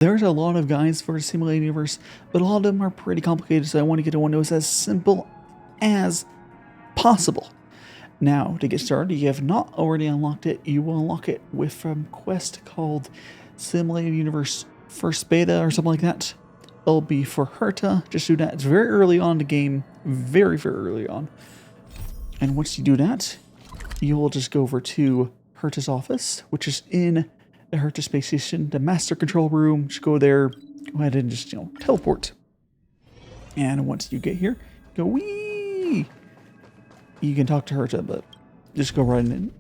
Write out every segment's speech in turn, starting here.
There's a lot of guides for Simulated Universe, but a lot of them are pretty complicated, so I want to get to one that was as simple as possible. Now, to get started, if you have not already unlocked it, you will unlock it with a quest called Simulated Universe First Beta or something like that. It'll be for Herta. Just do that. It's very early on in the game. Very, very early on. And once you do that, you will just go over to Herta's office, which is in the Herta space station, the master control room. Just go there. Go ahead and just, teleport. And once you get here, go wee. You can talk to Herta, but just go right in.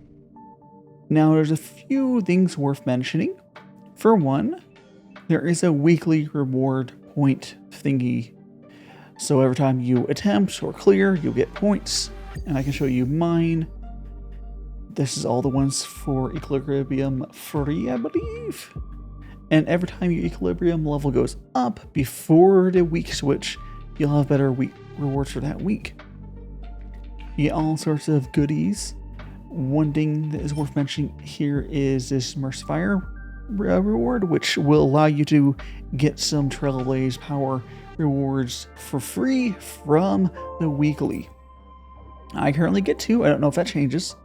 Now, there's a few things worth mentioning. For one, there is a weekly reward point thingy. So every time you attempt or clear, you'll get points. And I can show you mine. This is all the ones for Equilibrium free, I believe. And every time your Equilibrium level goes up before the week switch, you'll have better week rewards for that week. You get all sorts of goodies. One thing that is worth mentioning here is this Mercifier reward, which will allow you to get some Trailblaze power rewards for free from the weekly. I currently get 2. I don't know if that changes.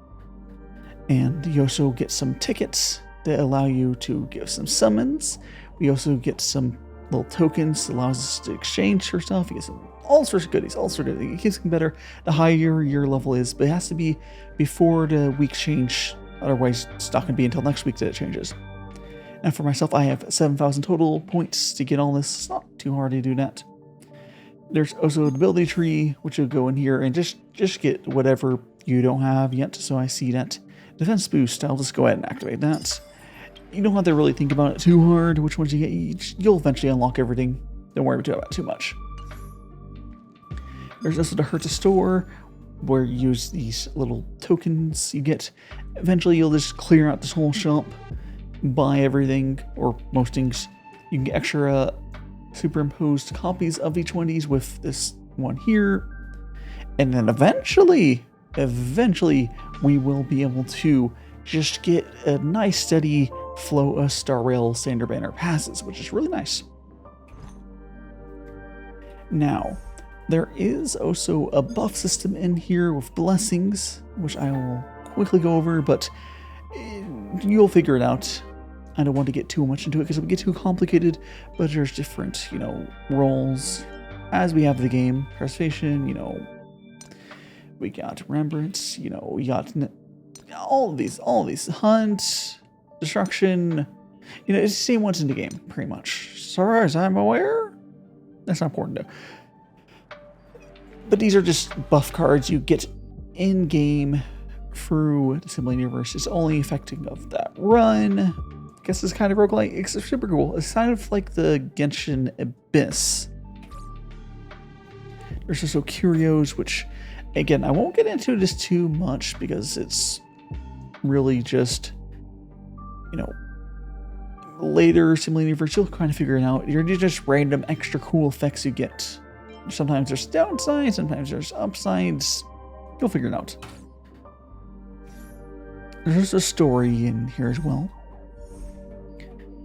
And you also get some tickets that allow you to give some summons. We also get some little tokens that allows us to exchange for stuff. You get some all sorts of goodies, all sorts of goodies. It keeps getting better the higher your level is, but it has to be before the week change. Otherwise, it's not going to be until next week that it changes. And for myself, I have 7,000 total points to get all this. It's not too hard to do that. There's also an ability tree, which will go in here and just get whatever you don't have yet. So I see that defense boost. I'll just go ahead and activate that. You don't have to really think about it too hard, which ones you get each. You'll eventually unlock everything. Don't worry about it too much. There's also the Herta store, where you use these little tokens you get. Eventually, you'll just clear out this whole shop, buy everything, or most things. You can get extra superimposed copies of each one of these with this one here. And then eventually, we will be able to just get a nice steady flow of Star Rail Standard Banner passes, which is really nice. Now, there is also a buff system in here with blessings, which I will quickly go over, but you'll figure it out. I don't want to get too much into it because it would get too complicated, but there's different, roles as we have the game. Preservation, we got remembrance, we got all of these hunt, destruction, it's the same ones in the game, pretty much. As far as I'm aware, that's not important though. But these are just buff cards you get in game through the Simulated Universe. It's only affecting of that run. I guess it's kind of roguelike. It's super cool. It's kind of like the Genshin Abyss. There's also curios, which, again, I won't get into this too much because it's really just, later Simulated Universe, you'll kind of figure it out. You're just random extra cool effects you get. Sometimes there's downsides, sometimes there's upsides. You'll figure it out. There's a story in here as well.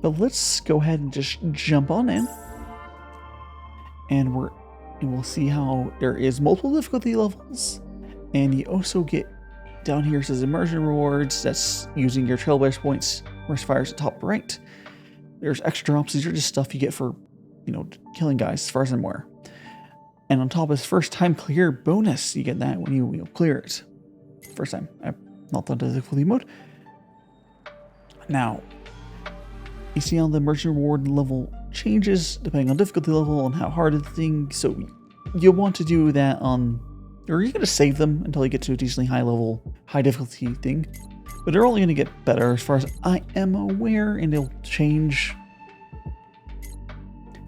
But let's go ahead and just jump on in. And we'll see how there is multiple difficulty levels. And you also get down here, it says immersion rewards. That's using your Trailblaze points. Mercifiers at top right. There's extra drops. These are just stuff you get for, killing guys, as far as I'm aware. And on top is first time clear bonus. You get that when you clear it. First time. I've not done the difficulty mode. Now, you see how the merchant reward level changes depending on difficulty level and how hard the thing. So you'll want to do that on, or you're going to save them until you get to a decently high level, high difficulty thing. But they're only going to get better as far as I am aware, and they'll change.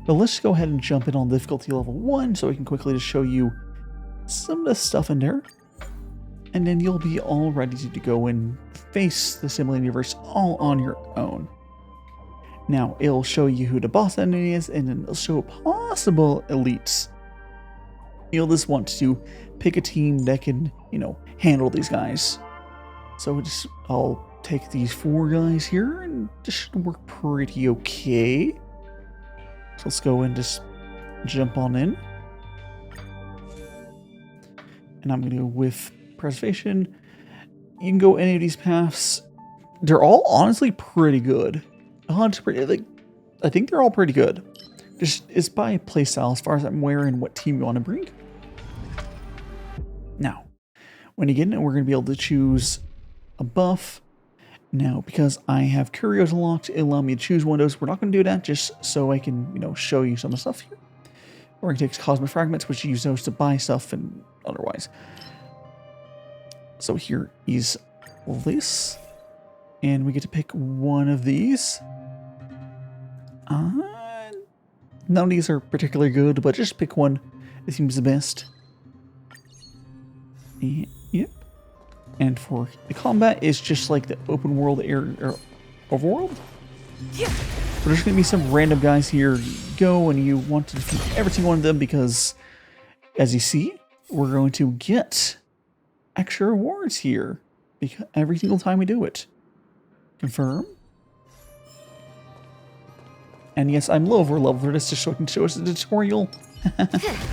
But let's go ahead and jump in on difficulty level 1 so we can quickly just show you some of the stuff in there. And then you'll be all ready to go and face the Simulated Universe all on your own. Now, it'll show you who the boss enemy is, and then it'll show possible elites. You'll just want to pick a team that can, handle these guys. So I'll take these 4 guys here, and this should work pretty okay. So let's go and just jump on in. And I'm going to go with preservation. You can go any of these paths. They're all honestly pretty good. I think they're all pretty good. Just it's by playstyle as far as I'm aware and what team you want to bring. Now, when you get in, we're going to be able to choose a buff. Now, because I have Curios unlocked, it'll allow me to choose one of those. We're not going to do that just so I can, show you some of the stuff here. We're going to take Cosmic Fragments, which you use those to buy stuff and otherwise. So here is this. And we get to pick one of these. None of these are particularly good, but just pick one. It seems the best. Yep. And for the combat, it's just like the open world area, overworld. Yeah. But there's going to be some random guys here. You go and you want to defeat every single one of them because, as you see, we're going to get extra rewards here because every single time we do it. Confirm. And yes, I'm low over level for this just so I can show us the tutorial.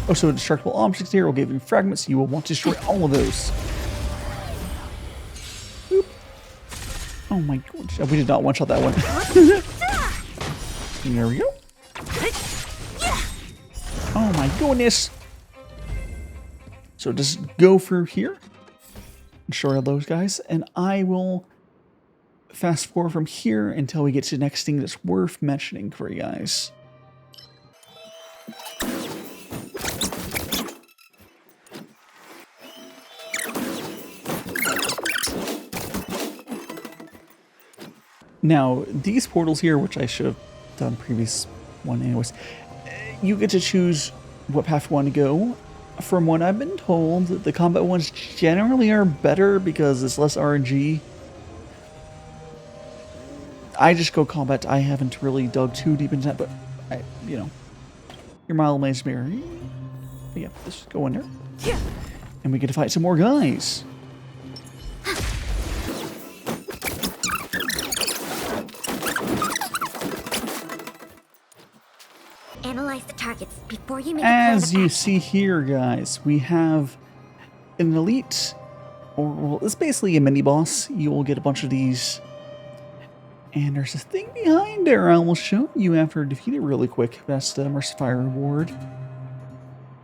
Also, destructible objects here will give you fragments. You will want to destroy all of those. Boop. Oh my god. We did not one-shot that one. There we go. Oh my goodness. So just go through here. Destroy all those guys. And I will fast forward from here until we get to the next thing that's worth mentioning for you guys. Now, these portals here, which I should have done previous one anyways, you get to choose what path you want to go. From what I've been told, the combat ones generally are better because it's less RNG. I just go combat. I haven't really dug too deep into that, but your mileage mirror. But yeah, let's go in there. Yeah. And we get to fight some more guys. Analyze the targets before you make As you see here, guys, we have an elite, or well, it's basically a mini boss. You will get a bunch of these. And there's a thing behind there I will show you after defeat it really quick. That's the Mercifier reward.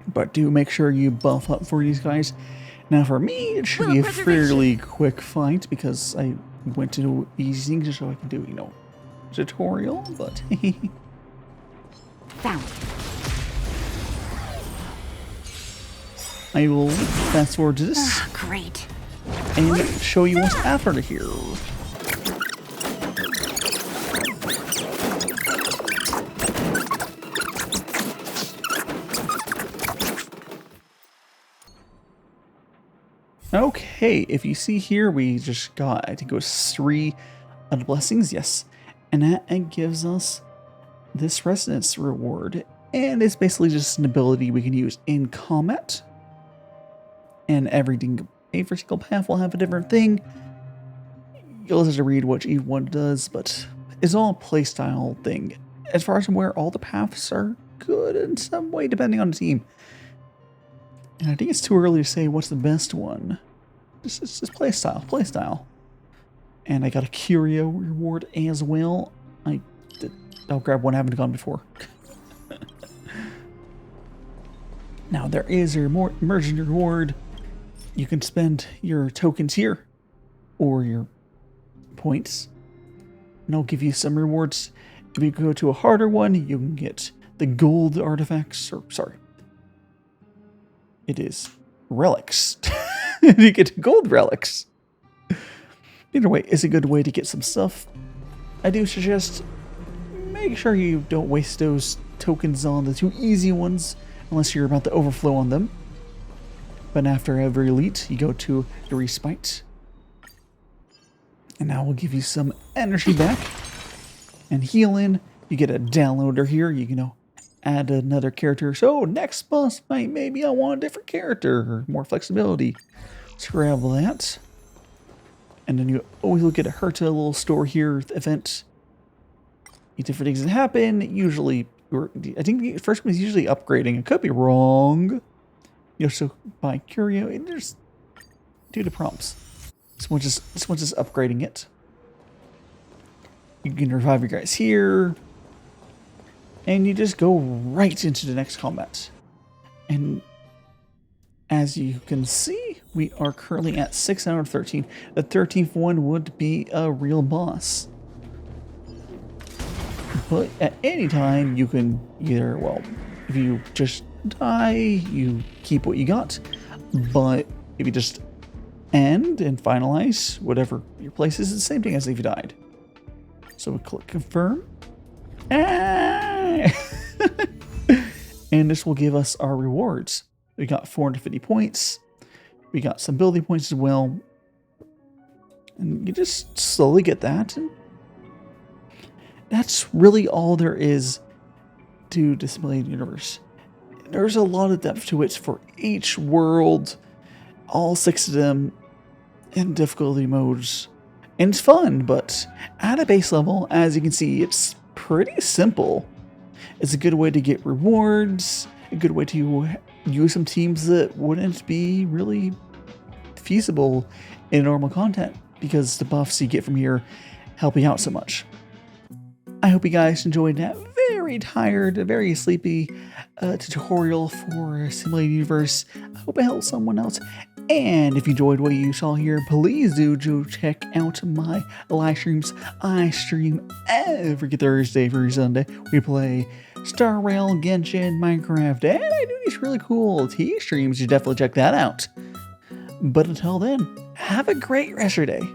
But do make sure you buff up for these guys. Now for me, it should be a fairly quick fight because I went to easy just so I can do, tutorial, but found. I will fast forward to this. Great. And show you what's after here. Okay, if you see here, we just got, I think it was 3 of the blessings, yes. And that gives us this resonance reward. And it's basically just an ability we can use in combat. And every single path will have a different thing. You'll have to read what each one does, but it's all a playstyle thing. As far as I'm aware, all the paths are good in some way, depending on the team. And I think it's too early to say what's the best one. It's just playstyle. And I got a curio reward as well. I'll grab one I haven't gone before. Now there is your immersion reward. You can spend your tokens here or your points. And I'll give you some rewards. If you go to a harder one, you can get the gold artifacts, or sorry. It is relics. You get gold relics. Either way, it's a good way to get some stuff. I do suggest make sure you don't waste those tokens on the 2 easy ones unless you're about to overflow on them. But after every elite, you go to the respite. And now we'll give you some energy back. And healing. You get a downloader here. You can add another character. So next boss fight, maybe I want a different character or more flexibility. Let's grab that. And then you always look at a Herta little store here event. Different things that happen. Usually I think the first one is usually upgrading. I could be wrong. So by Curio, and there's due to prompts. This one's just upgrading it. You can revive your guys here, and you just go right into the next combat. And as you can see, we are currently at 6 out of 13. The 13th one would be a real boss. But at any time, you can either, well, if you just die, you keep what you got. But if you just end and finalize whatever your place is, it's the same thing as if you died. So we click confirm. Ah! And this will give us our rewards. We got 450 points. We got some ability points as well. And you just slowly get that. And that's really all there is to the simulated universe. There's a lot of depth to it for each world, all 6 of them, in difficulty modes. And it's fun, but at a base level, as you can see, it's pretty simple. It's a good way to get rewards, a good way to use some teams that wouldn't be really feasible in normal content, because the buffs you get from here help you out so much. I hope you guys enjoyed that very tired, very sleepy tutorial for Simulated Universe. I hope it helped someone else. And if you enjoyed what you saw here, please do check out my live streams. I stream every Thursday through Sunday. We play Star Rail, Genshin, Minecraft, and I do these really cool tea streams. You definitely check that out. But until then, have a great rest of your day.